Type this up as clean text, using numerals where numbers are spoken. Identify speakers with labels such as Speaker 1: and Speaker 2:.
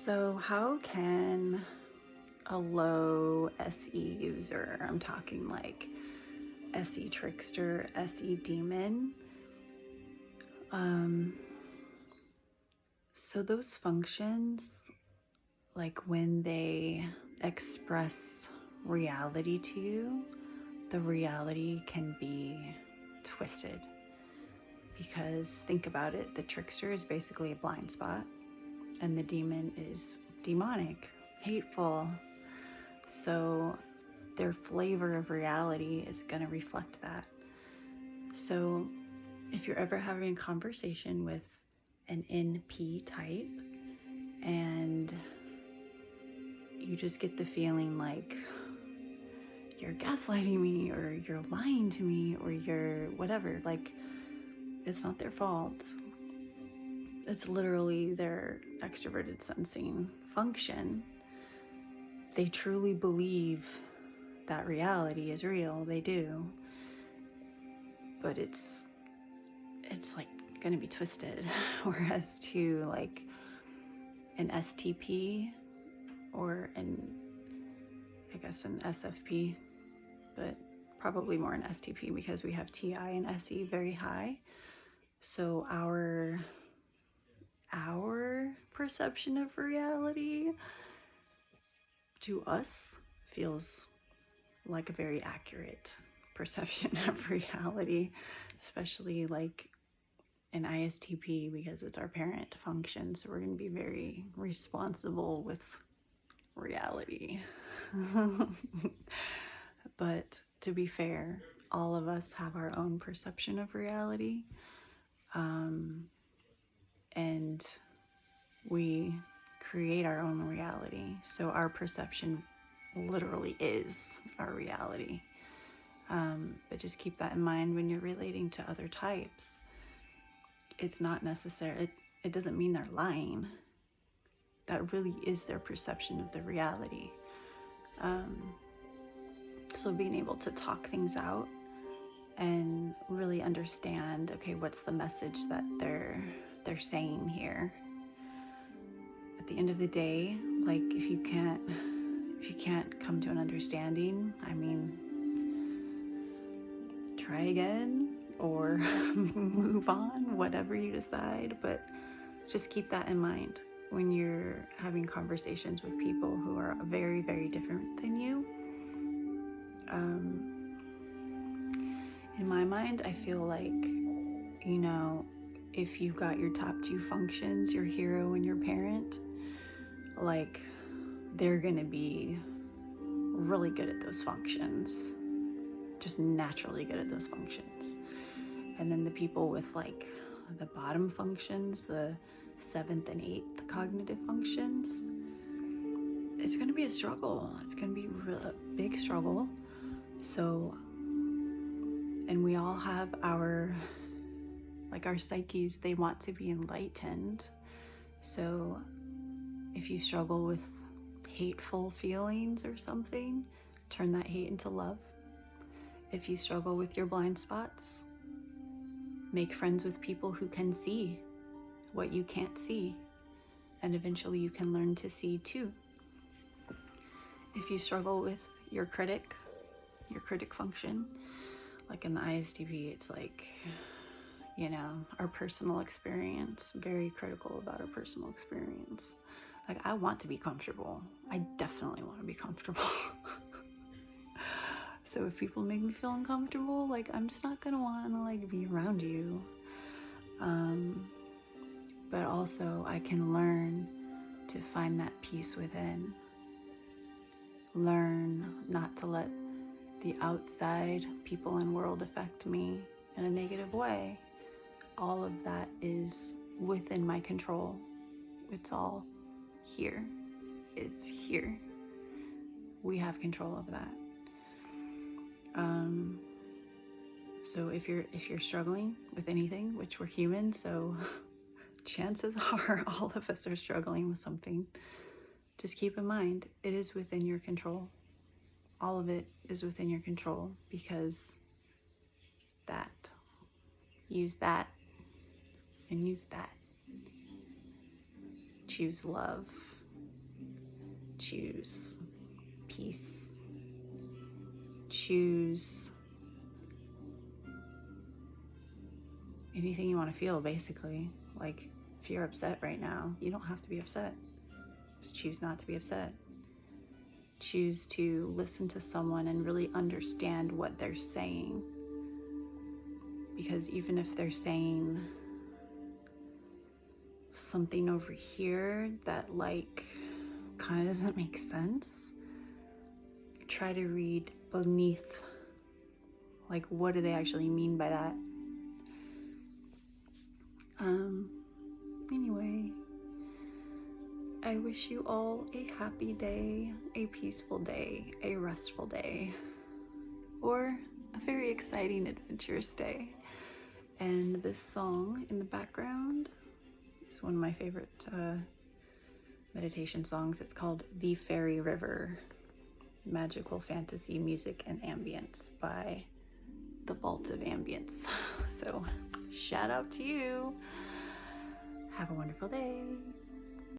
Speaker 1: So how can a low SE user, I'm talking like SE Trickster, SE Demon, so those functions, like when they express reality to you, the reality can be twisted. Because think about it, the trickster is basically a blind spot, and the demon is demonic, hateful. So their flavor of reality is going to reflect that. So if you're ever having a conversation with an NP type and you just get the feeling like you're gaslighting me or you're lying to me or you're whatever, like, it's not their fault. It's literally their extroverted sensing function. They truly believe that reality is real. They do. But it's like going to be twisted. Whereas to like an STP or I guess an SFP, but probably more an STP because we have TI and SE very high. So our perception of reality to us feels like a very accurate perception of reality, especially like an ISTP because it's our parent function. So we're going to be very responsible with reality. But to be fair, all of us have our own perception of reality. And we create our own reality. So our perception literally is our reality. But just keep that in mind when you're relating to other types. It's not necessary. It doesn't mean they're lying. That really is their perception of the reality. So being able to talk things out and really understand, okay, what's the message that they're saying here? At the end of the day, like if you can't come to an understanding, I mean, try again or move on, whatever you decide. But just keep that in mind when you're having conversations with people who are very, very different than you. In my mind, I feel like, if you've got your top two functions, your hero and your parent, like they're gonna be really good at those functions, just naturally good at those functions. And then the people with like the bottom functions, the 7th and 8th cognitive functions, it's gonna be a struggle. It's gonna be a big struggle. So, and we all have our psyches, they want to be enlightened. So if you struggle with hateful feelings or something, turn that hate into love. If you struggle with your blind spots, make friends with people who can see what you can't see, and eventually you can learn to see too. If you struggle with your critic function, like in the ISTP, it's like, our personal experience, very critical about our personal experience. Like, I want to be comfortable. I definitely want to be comfortable. So if people make me feel uncomfortable, like, I'm just not gonna want to like be around you. But also I can learn to find that peace within. Learn not to let the outside people and world affect me in a negative way. All of that is within my control. It's all here. It's here. We have control of that. So if you're struggling with anything, which we're human, so chances are all of us are struggling with something, just keep in mind, it is within your control. All of it is within your control, because use that and use that. Choose love, choose peace, choose anything you want to feel, basically. Like, if you're upset right now, you don't have to be upset. Just choose not to be upset. Choose to listen to someone and really understand what they're saying. Because even if they're saying something over here that like kind of doesn't make sense, try to read beneath, like, what do they actually mean by that? Anyway, I wish you all a happy day, a peaceful day, a restful day, or a very exciting, adventurous day. And this song in the background is one of my favorite meditation songs. It's called The Fairy River, Magical Fantasy Music and Ambience by The Vault of Ambience. So shout out to you. Have a wonderful day.